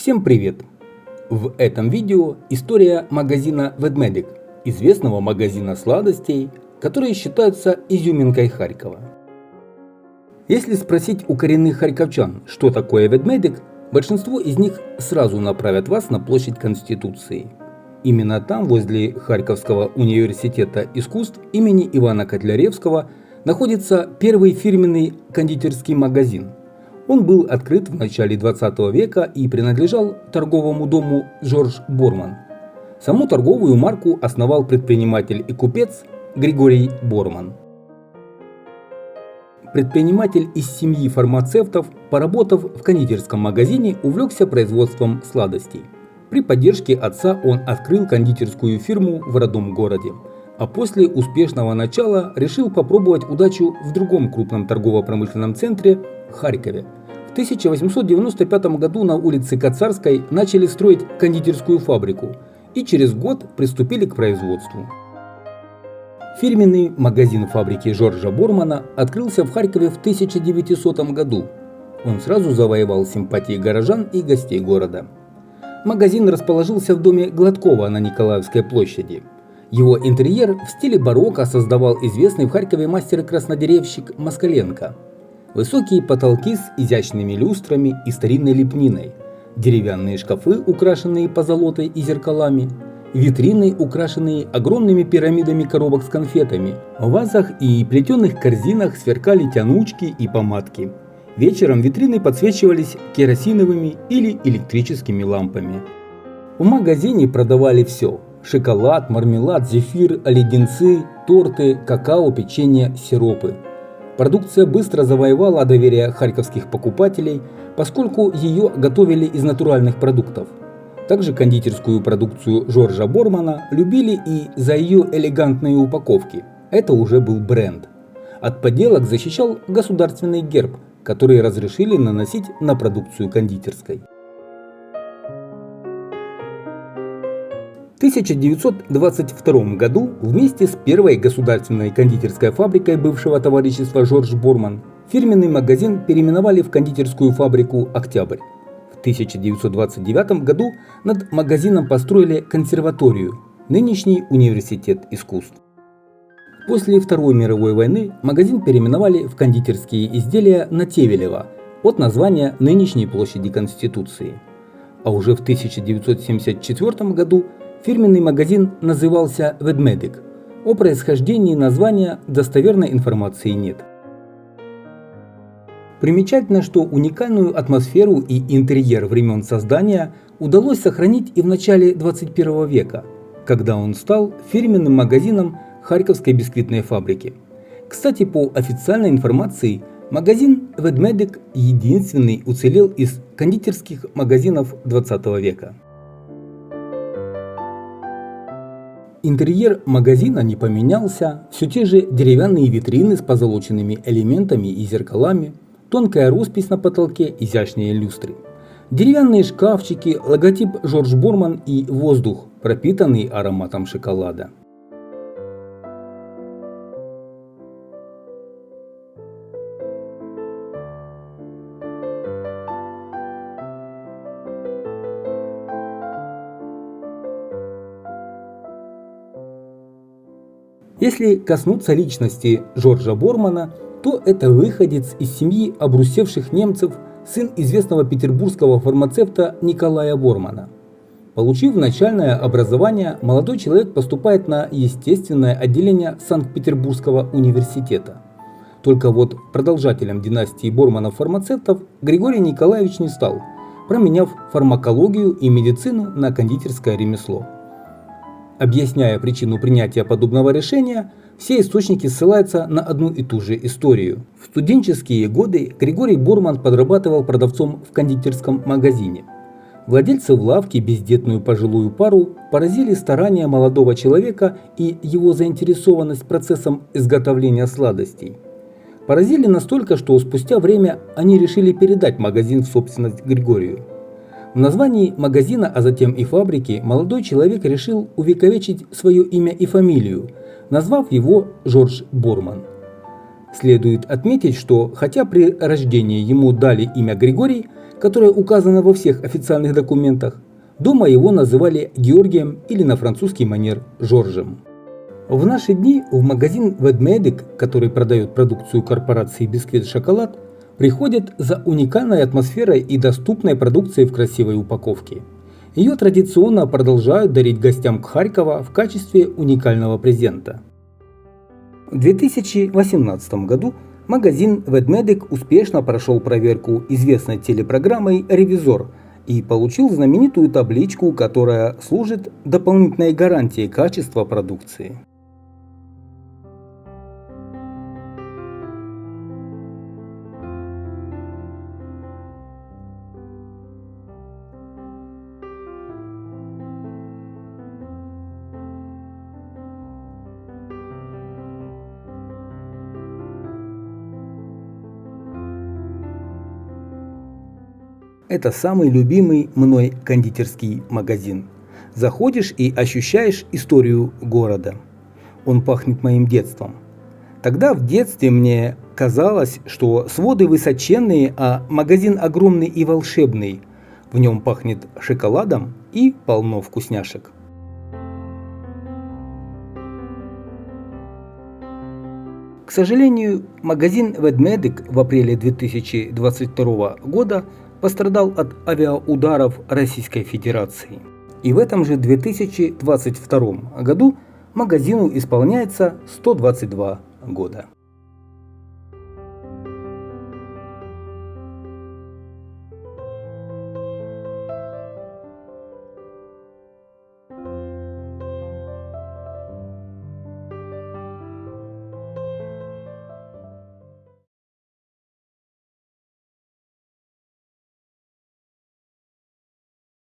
Всем привет! В этом видео история магазина Ведмедик, известного магазина сладостей, которые считаются изюминкой Харькова. Если спросить у коренных харьковчан, что такое Ведмедик, большинство из них сразу направят вас на площадь Конституции. Именно там, возле Харьковского университета искусств имени Ивана Котляревского, находится первый фирменный кондитерский магазин. Он был открыт в начале 20 века и принадлежал торговому дому Жорж Борман. Саму торговую марку основал предприниматель и купец Григорий Борман. Предприниматель из семьи фармацевтов, поработав в кондитерском магазине, увлекся производством сладостей. При поддержке отца он открыл кондитерскую фирму в родном городе, а после успешного начала решил попробовать удачу в другом крупном торгово-промышленном центре – Харькове. В 1895 году на улице Коцарской начали строить кондитерскую фабрику и через год приступили к производству. Фирменный магазин фабрики Жоржа Бормана открылся в Харькове в 1900 году. Он сразу завоевал симпатии горожан и гостей города. Магазин расположился в доме Гладкова на Николаевской площади. Его интерьер в стиле барокко создавал известный в Харькове мастер-краснодеревщик Москаленко. Высокие потолки с изящными люстрами и старинной лепниной, деревянные шкафы, украшенные позолотой и зеркалами, витрины, украшенные огромными пирамидами коробок с конфетами, в вазах и плетеных корзинах сверкали тянучки и помадки. Вечером витрины подсвечивались керосиновыми или электрическими лампами. В магазине продавали все – шоколад, мармелад, зефир, леденцы, торты, какао, печенье, сиропы. Продукция быстро завоевала доверие харьковских покупателей, поскольку ее готовили из натуральных продуктов. Также кондитерскую продукцию Жоржа Бормана любили и за ее элегантные упаковки. Это уже был бренд. От подделок защищал государственный герб, который разрешили наносить на продукцию кондитерской. В 1922 году вместе с первой государственной кондитерской фабрикой бывшего товарищества Жорж Борман фирменный магазин переименовали в кондитерскую фабрику «Октябрь». В 1929 году над магазином построили консерваторию, нынешний университет искусств. После Второй мировой войны магазин переименовали в кондитерские изделия на Тевелева от названия нынешней площади Конституции. А уже в 1974 году фирменный магазин назывался Ведмедик. О происхождении названия достоверной информации нет. Примечательно, что уникальную атмосферу и интерьер времен создания удалось сохранить и в начале 21 века, когда он стал фирменным магазином Харьковской бисквитной фабрики. Кстати, по официальной информации, магазин Ведмедик единственный уцелел из кондитерских магазинов 20 века. Интерьер магазина не поменялся, все те же деревянные витрины с позолоченными элементами и зеркалами, тонкая роспись на потолке, изящные люстры. Деревянные шкафчики, логотип Жорж Борман и воздух, пропитанный ароматом шоколада. Если коснуться личности Жоржа Бормана, то это выходец из семьи обрусевших немцев, сын известного петербургского фармацевта Николая Бормана. Получив начальное образование, молодой человек поступает на естественное отделение Санкт-Петербургского университета. Только вот продолжателем династии Борманов-фармацевтов Григорий Николаевич не стал, променяв фармакологию и медицину на кондитерское ремесло. Объясняя причину принятия подобного решения, все источники ссылаются на одну и ту же историю. В студенческие годы Григорий Борман подрабатывал продавцом в кондитерском магазине. Владельцы лавки, бездетную пожилую пару, поразили старания молодого человека и его заинтересованность процессом изготовления сладостей. Поразили настолько, что спустя время они решили передать магазин в собственность Григорию. В названии магазина, а затем и фабрики, молодой человек решил увековечить свое имя и фамилию, назвав его Жорж Борман. Следует отметить, что хотя при рождении ему дали имя Григорий, которое указано во всех официальных документах, дома его называли Георгием или на французский манер Жоржем. В наши дни в магазин Ведмедик, который продает продукцию корпорации Бисквит Шоколад, приходят за уникальной атмосферой и доступной продукцией в красивой упаковке. Ее традиционно продолжают дарить гостям Харькова в качестве уникального презента. В 2018 году магазин Ведмедик успешно прошел проверку известной телепрограммой «Ревизор» и получил знаменитую табличку, которая служит дополнительной гарантией качества продукции. Это самый любимый мной кондитерский магазин. Заходишь и ощущаешь историю города. Он пахнет моим детством. Тогда в детстве мне казалось, что своды высоченные, а магазин огромный и волшебный. В нем пахнет шоколадом и полно вкусняшек. К сожалению, магазин Ведмедик в апреле 2022 года пострадал от авиаударов Российской Федерации. И в этом же 2022 году магазину исполняется 122 года.